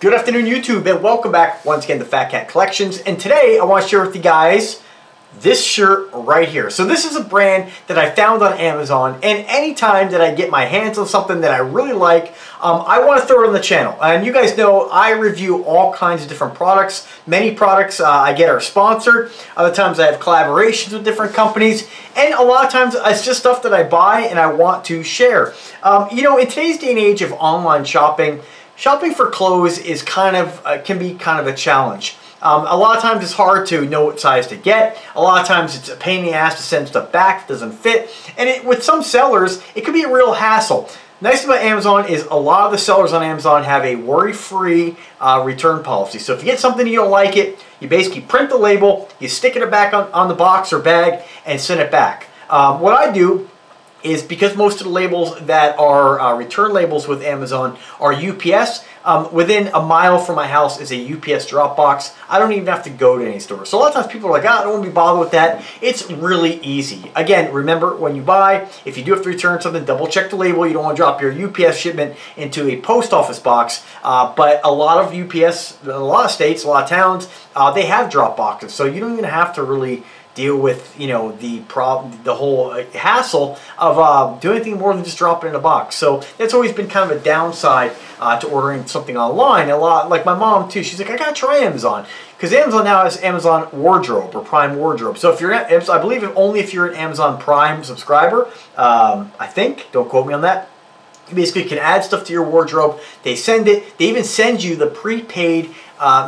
Good afternoon, YouTube, and welcome back once again to Fat Cat Collections. And today I want to share with you guys this shirt right here. So this is a brand that I found on Amazon, and anytime that I get my hands on something that I really like, I want to throw it on the channel. And you guys know I review all kinds of different products. Many products I get are sponsored. Other times I have collaborations with different companies. And a lot of times it's just stuff that I buy and I want to share. You know, in today's day and age of online shopping, shopping for clothes is can be kind of a challenge. A lot of times it's hard to know what size to get. A lot of times it's a pain in the ass to send stuff back that doesn't fit. And with some sellers, it can be a real hassle. Nice thing about Amazon is a lot of the sellers on Amazon have a worry-free return policy. So if you get something you don't like it, you basically print the label, you stick it back on the box or bag, and send it back. What I do is, because most of the labels that are return labels with Amazon are UPS, within a mile from my house is a UPS drop box. I don't even have to go to any store. So a lot of times people are like, I don't want to be bothered with that. It's really easy. Again, remember, when you buy, if you do have to return something, double check the label. You don't want to drop your UPS shipment into a post office box. But a lot of UPS, a lot of states, a lot of towns, they have drop boxes. So you don't even have to really deal with, you know, the whole hassle of doing anything more than just drop it in a box. So that's always been kind of a downside to ordering something online. A lot, like my mom too, she's like, I gotta try Amazon, because Amazon now has Amazon Wardrobe or Prime Wardrobe. So if you're, I believe only if you're an Amazon Prime subscriber, I think, don't quote me on that, you basically can add stuff to your wardrobe. They send it. They even send you the prepaid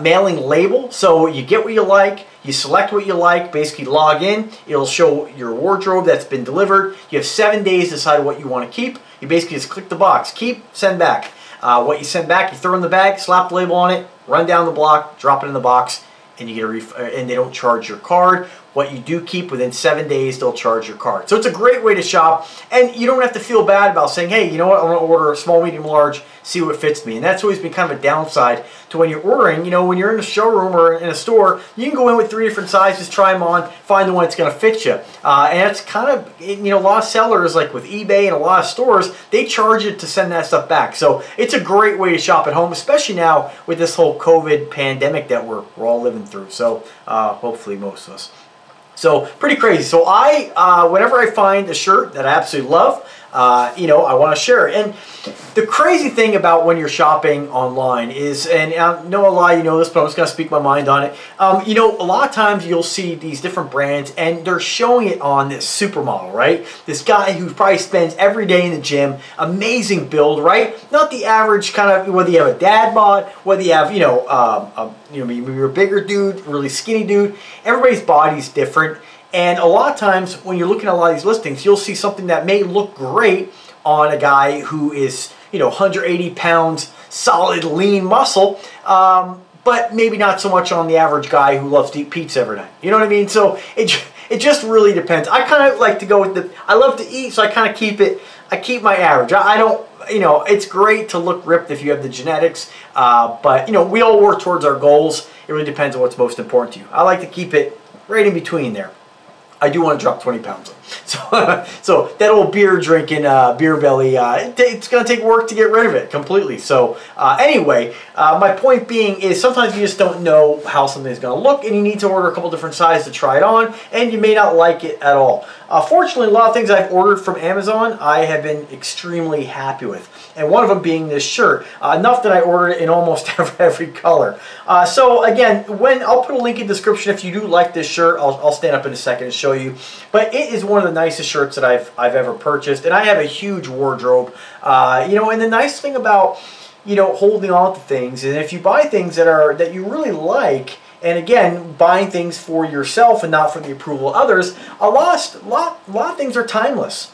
mailing label. So you get what you like. You select what you like. Basically log in. It'll show your wardrobe that's been delivered. You have 7 days to decide what you want to keep. You basically just click the box. Keep, send back. What you send back, you throw in the bag, slap the label on it, run down the block, drop it in the box, and you get a refund. And they don't charge your card. What you do keep, within 7 days, they'll charge your card. So it's a great way to shop, and you don't have to feel bad about saying, hey, you know what, I want to order a small, medium, large, see what fits me. And that's always been kind of a downside to when you're ordering. You know, when you're in a showroom or in a store, you can go in with 3 different sizes, try them on, find the one that's going to fit you. And it's kind of, you know, a lot of sellers, like with eBay and a lot of stores, they charge you to send that stuff back. So it's a great way to shop at home, especially now with this whole COVID pandemic that we're all living through. So hopefully most of us. So pretty crazy. So whenever I find a shirt that I absolutely love, you know, I want to share it. And the crazy thing about when you're shopping online is, and I know a lot of you know this, but I'm just going to speak my mind on it. You know, a lot of times you'll see these different brands and they're showing it on this supermodel, right? This guy who probably spends every day in the gym, amazing build, right? Not the average kind of, whether you have a dad bod, whether you have, you know, maybe you're a bigger dude, really skinny dude. Everybody's body's different. And a lot of times when you're looking at a lot of these listings, you'll see something that may look great on a guy who is, you know, 180 pounds, solid, lean muscle, but maybe not so much on the average guy who loves to eat pizza every night. You know what I mean? So it just really depends. I kind of like to go with I love to eat, so I kind of keep my average. I don't, you know, it's great to look ripped if you have the genetics, but, you know, we all work towards our goals. It really depends on what's most important to you. I like to keep it right in between there. I do want to drop 20 pounds. So that old beer drinking, beer belly, it's going to take work to get rid of it completely. So anyway, my point being is sometimes you just don't know how something's going to look, and you need to order a couple different sizes to try it on, and you may not like it at all. Fortunately, a lot of things I've ordered from Amazon I have been extremely happy with. And one of them being this shirt. Enough that I ordered it in almost every color. So again, I'll put a link in the description if you do like this shirt. I'll stand up in a second and show you. But it is one of the nicest shirts that I've ever purchased, and I have a huge wardrobe. You know, and the nice thing about, you know, holding on to things is if you buy things that you really like, and again, buying things for yourself and not for the approval of others, a lot of things are timeless.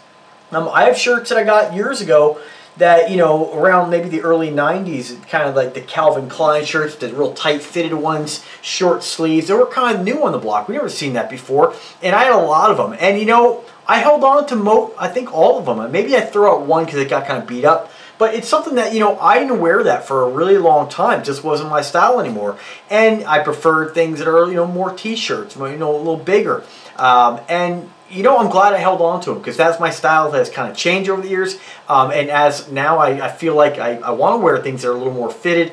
I have shirts that I got years ago that, you know, around maybe the early 90s, kind of like the Calvin Klein shirts, the real tight fitted ones, short sleeves. They were kind of new on the block. We never seen that before. And I had a lot of them. And, you know, I held on to I think all of them. Maybe I threw out one because it got kind of beat up. But it's something that, you know, I didn't wear that for a really long time. It just wasn't my style anymore. And I preferred things that are, you know, more t-shirts, you know, a little bigger. And you know, I'm glad I held on to them because that's my style that has kind of changed over the years. And as now I feel like I want to wear things that are a little more fitted.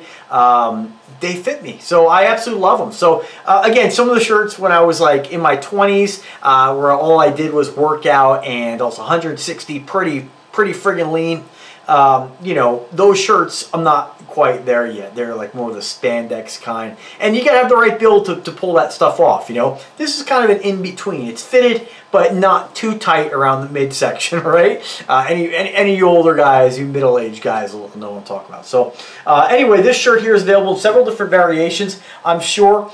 They fit me, so I absolutely love them. So again, some of the shirts when I was like in my 20s, where all I did was work out and also 160, pretty friggin' lean. You know, those shirts, I'm not quite there yet. They're like more of the spandex kind. And you gotta have the right build to pull that stuff off, you know. This is kind of an in-between. It's fitted, but not too tight around the midsection, right? Any you older guys, you middle-aged guys will know what I'm talking about. So anyway, this shirt here is available in several different variations. I'm sure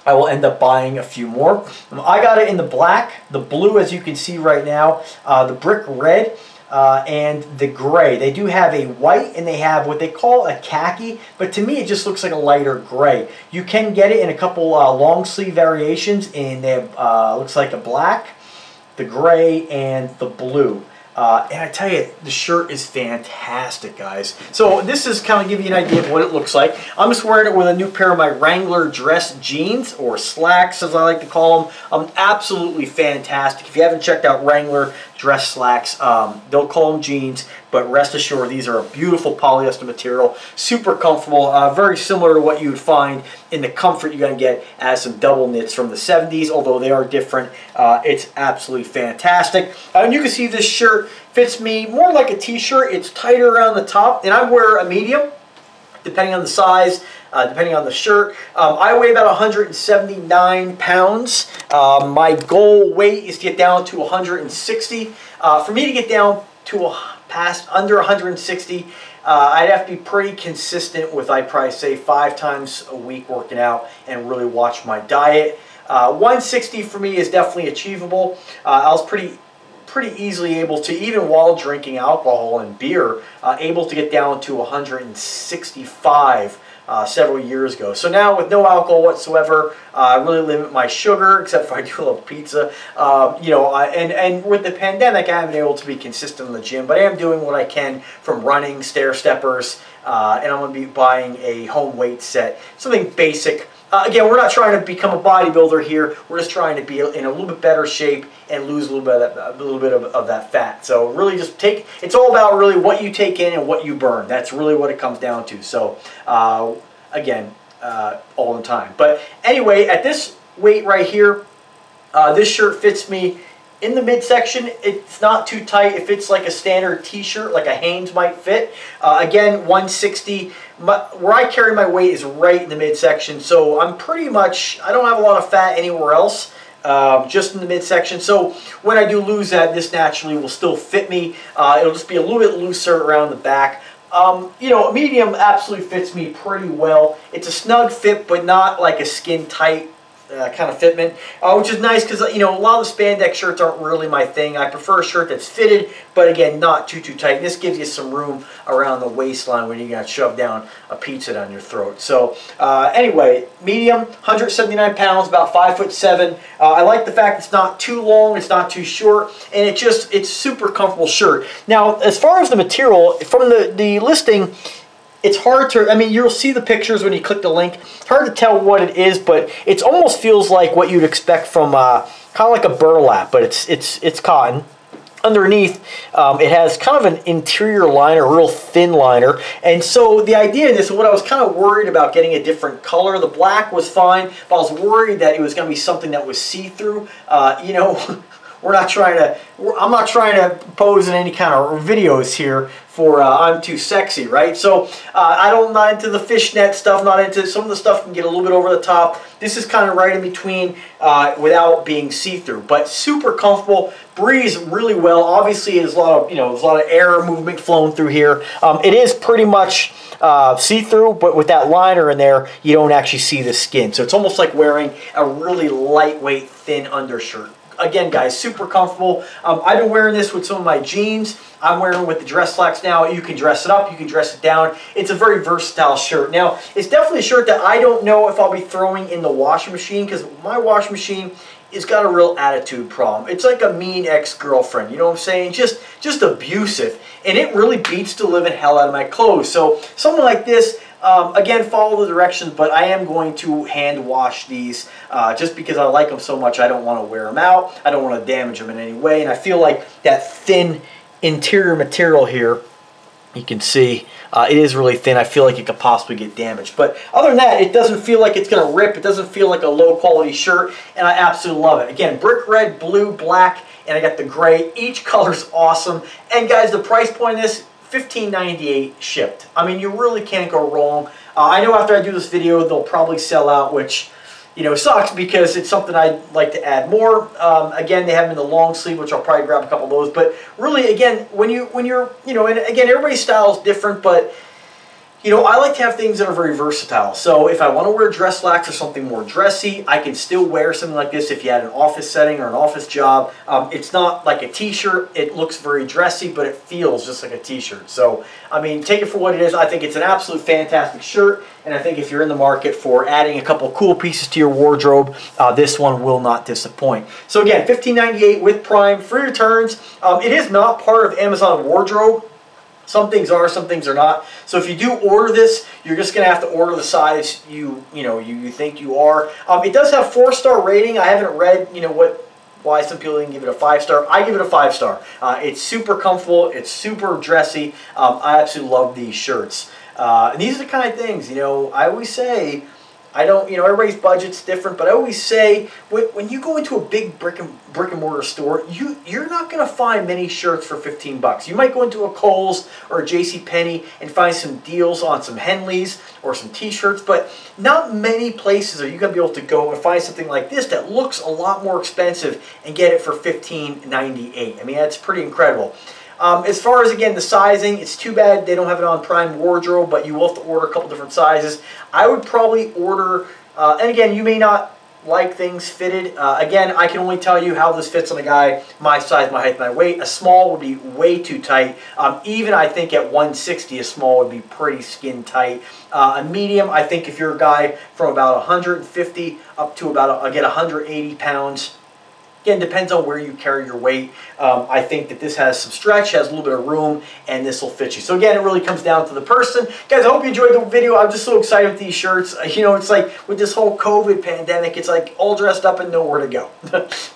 I will end up buying a few more. I got it in the black, the blue, as you can see right now, the brick red, and the gray. They do have a white and they have what they call a khaki, but to me it just looks like a lighter gray. You can get it in a couple long sleeve variations, and they have, looks like a black, the gray, and the blue. And I tell you, the shirt is fantastic, guys. So this is kind of give you an idea of what it looks like. I'm just wearing it with a new pair of my Wrangler dress jeans, or slacks as I like to call them. Absolutely fantastic. If you haven't checked out Wrangler dress slacks, they'll call them jeans, but rest assured these are a beautiful polyester material, super comfortable, very similar to what you would find in the comfort you're going to get as some double knits from the 70s, although they are different. It's absolutely fantastic. And you can see this shirt fits me more like a t-shirt. It's tighter around the top, and I wear a medium, depending on the size, depending on the shirt. I weigh about 179 pounds. My goal weight is to get down to 160. For me to get down to past under 160, I'd have to be pretty consistent with, I'd probably say 5 times a week working out and really watch my diet. 160 for me is definitely achievable. I was pretty easily able to, even while drinking alcohol and beer, able to get down to 165 several years ago. So now with no alcohol whatsoever, I really limit my sugar, except for I do love pizza. You know, and with the pandemic, I haven't been able to be consistent in the gym, but I am doing what I can from running, stair steppers, and I'm going to be buying a home weight set, something basic. Again, we're not trying to become a bodybuilder here. We're just trying to be in a little bit better shape and lose a little bit of that fat. So really just it's all about really what you take in and what you burn. That's really what it comes down to. So again, all the time. But anyway, at this weight right here, this shirt fits me in the midsection. It's not too tight. It fits like a standard t-shirt, like a Hanes might fit. Again, 160. Where I carry my weight is right in the midsection, so I'm pretty much, I don't have a lot of fat anywhere else, just in the midsection. So when I do lose that, this naturally will still fit me. It'll just be a little bit looser around the back. You know, medium absolutely fits me pretty well. It's a snug fit, but not like a skin tight kind of fitment, which is nice because, you know, a lot of the spandex shirts aren't really my thing. I prefer a shirt that's fitted, but again, not too tight. This gives you some room around the waistline when you got to shove down a pizza down your throat. So anyway, medium, 179 pounds, about 5'7". I like the fact it's not too long, it's not too short, and it's super comfortable shirt. Now, as far as the material, from the listing, it's hard to, I mean, you'll see the pictures when you click the link. It's hard to tell what it is, but it almost feels like what you'd expect from kind of like a burlap, but it's cotton. Underneath, it has kind of an interior liner, a real thin liner. And so the idea in this, what I was kind of worried about getting a different color. The black was fine, but I was worried that it was going to be something that was see-through. You know, I'm not trying to pose in any kind of videos here for I'm too sexy, right? So I'm not into the fishnet stuff, not into some of the stuff can get a little bit over the top. This is kind of right in between without being see-through, but super comfortable, breathes really well. Obviously, there's a lot of, you know, there's a lot of air movement flowing through here. It is pretty much see-through, but with that liner in there, you don't actually see the skin. So it's almost like wearing a really lightweight, thin undershirt. Again, guys, super comfortable. I've been wearing this with some of my jeans. I'm wearing it with the dress slacks now. You can dress it up, you can dress it down. It's a very versatile shirt. Now, it's definitely a shirt that I don't know if I'll be throwing in the washing machine, because my washing machine has got a real attitude problem. It's like a mean ex-girlfriend, you know what I'm saying? Just abusive. And it really beats the living hell out of my clothes. So something like this, Again, follow the directions, but I am going to hand wash these just because I like them so much. I don't want to wear them out. I don't want to damage them in any way. And I feel like that thin interior material here, you can see it is really thin. I feel like it could possibly get damaged. But other than that, it doesn't feel like it's going to rip. It doesn't feel like a low quality shirt, and I absolutely love it. Again, brick red, blue, black, and I got the gray. Each color's awesome. And guys, the price point of this, $15.98 shipped. I mean, you really can't go wrong. I know after I do this video, they'll probably sell out, which, you know, sucks because it's something I'd like to add more. Again, they have them in the long sleeve, which I'll probably grab a couple of those. But really, again, when you're, you know, and again, everybody's style is different, but you know, I like to have things that are very versatile. So if I want to wear dress slacks or something more dressy, I can still wear something like this if you had an office setting or an office job. It's not like a t-shirt. It looks very dressy, but it feels just like a t-shirt. So, I mean, take it for what it is. I think it's an absolute fantastic shirt. And I think if you're in the market for adding a couple cool pieces to your wardrobe, this one will not disappoint. So again, $15.98 with Prime, free returns. It is not part of Amazon Wardrobe. Some things are, some things are not. So if you do order this, you're just going to have to order the size you think you are. It does have 4-star rating. I haven't read, you know, why some people didn't give it a 5-star. I give it a 5-star. It's super comfortable. It's super dressy. I absolutely love these shirts. And these are the kind of things, you know, I always say, I don't, you know, everybody's budget's different, but I always say when you go into a big brick and mortar store, you're not going to find many shirts for 15 bucks. You might go into a Kohl's or a JCPenney and find some deals on some Henleys or some t-shirts, but not many places are you going to be able to go and find something like this that looks a lot more expensive and get it for $15.98. I mean, that's pretty incredible. As far as, again, the sizing, it's too bad they don't have it on Prime Wardrobe, but you will have to order a couple different sizes. I would probably order, and again, you may not like things fitted. Again, I can only tell you how this fits on a guy my size, my height, my weight. A small would be way too tight. Even I think at 160, a small would be pretty skin tight. A medium, I think if you're a guy from about 150 up to about, again, 180 pounds, again, depends on where you carry your weight. I think that this has some stretch, has a little bit of room, and this will fit you. So again, it really comes down to the person. Guys, I hope you enjoyed the video. I'm just so excited with these shirts. You know, it's like with this whole COVID pandemic, it's like all dressed up and nowhere to go.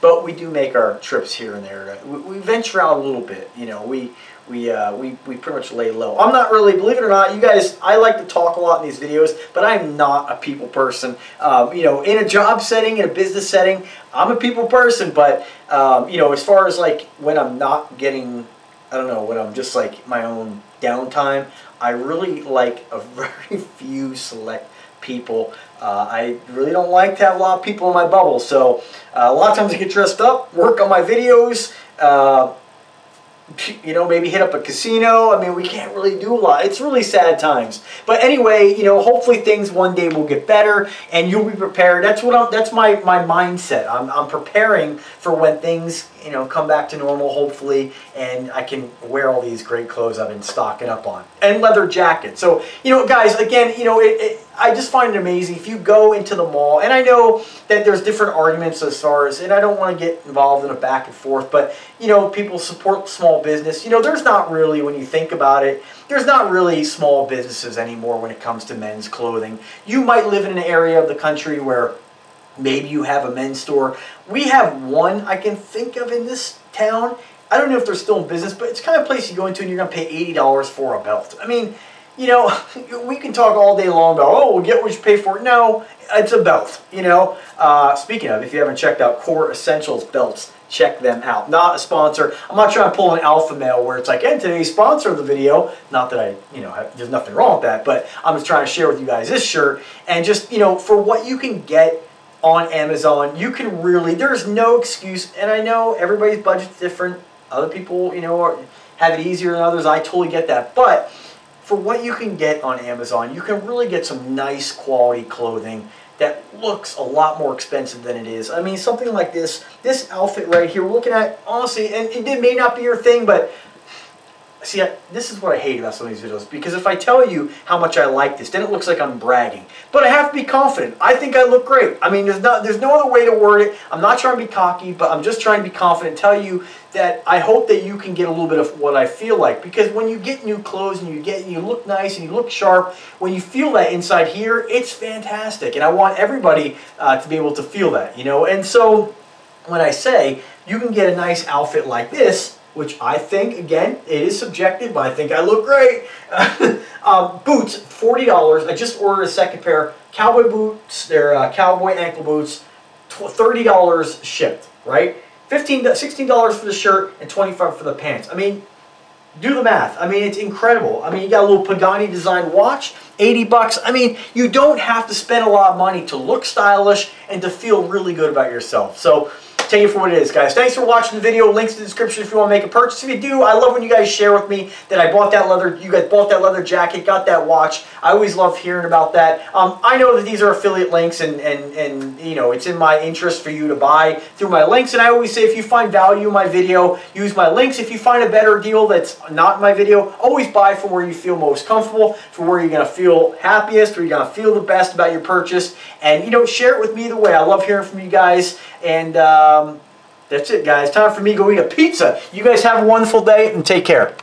But we do make our trips here and there. We venture out a little bit. You know, we pretty much lay low. I'm not really, believe it or not, you guys, I like to talk a lot in these videos, but I'm not a people person. You know, in a job setting, in a business setting, I'm a people person, but, you know, as far as like when I'm not getting, I don't know, when I'm just like my own downtime, I really like a very few select people. I really don't like to have a lot of people in my bubble, so a lot of times I get dressed up, work on my videos, you know, maybe hit up a casino. I mean, we can't really do a lot. It's really sad times. But anyway, you know, hopefully things one day will get better and you'll be prepared. That's what that's my mindset. I'm preparing for when things, you know, come back to normal, hopefully, and I can wear all these great clothes I've been stocking up on. And leather jackets. So, you know, guys, again, you know, I just find it amazing if you go into the mall, and I know that there's different arguments as far as, and I don't want to get involved in a back and forth, but, you know, people support small business. You know, there's not really, when you think about it, there's not really small businesses anymore when it comes to men's clothing. You might live in an area of the country where maybe you have a men's store. We have one I can think of in this town. I don't know if they're still in business, but it's the kind of place you go into and you're going to pay $80 for a belt. I mean, you know, we can talk all day long about, oh, we'll get what you pay for it. No, it's a belt, you know. Speaking of, if you haven't checked out Core Essentials belts, check them out. Not a sponsor. I'm not trying to pull an alpha male where it's like, and today's sponsor of the video, not that I, you know, there's nothing wrong with that, but I'm just trying to share with you guys this shirt. And just, you know, for what you can get on Amazon, you can really, there's no excuse. And I know everybody's budget's different. Other people, you know, have it easier than others. I totally get that. But for what you can get on Amazon, you can really get some nice quality clothing that looks a lot more expensive than it is. I mean, something like this outfit right here, we're looking at, honestly, and it may not be your thing, but See, this is what I hate about some of these videos, because if I tell you how much I like this, then it looks like I'm bragging. But I have to be confident. I think I look great. I mean, there's no other way to word it. I'm not trying to be cocky, but I'm just trying to be confident, tell you that I hope that you can get a little bit of what I feel like. Because when you get new clothes and you look nice and you look sharp, when you feel that inside here, it's fantastic. And I want everybody to be able to feel that, you know. And so when I say you can get a nice outfit like this, which I think, again, it is subjective, but I think I look great. Boots, $40. I just ordered a second pair. Cowboy boots, they're cowboy ankle boots, $30 shipped, right? $16 for the shirt and $25 for the pants. I mean, do the math. I mean, it's incredible. I mean, you got a little Pagani designed watch, 80 bucks. I mean, you don't have to spend a lot of money to look stylish and to feel really good about yourself. So, take it for what it is, guys. Thanks for watching the video. Links in the description if you want to make a purchase. If you do, I love when you guys share with me that I bought that leather, you guys bought that leather jacket, got that watch. I always love hearing about that. I know that these are affiliate links and you know, it's in my interest for you to buy through my links. And I always say if you find value in my video, use my links. If you find a better deal that's not in my video, always buy from where you feel most comfortable, from where you're going to feel happiest, where you're going to feel the best about your purchase. And, you know, share it with me either way. I love hearing from you guys. And that's it, guys. Time for me to go eat a pizza. You guys have a wonderful day and take care.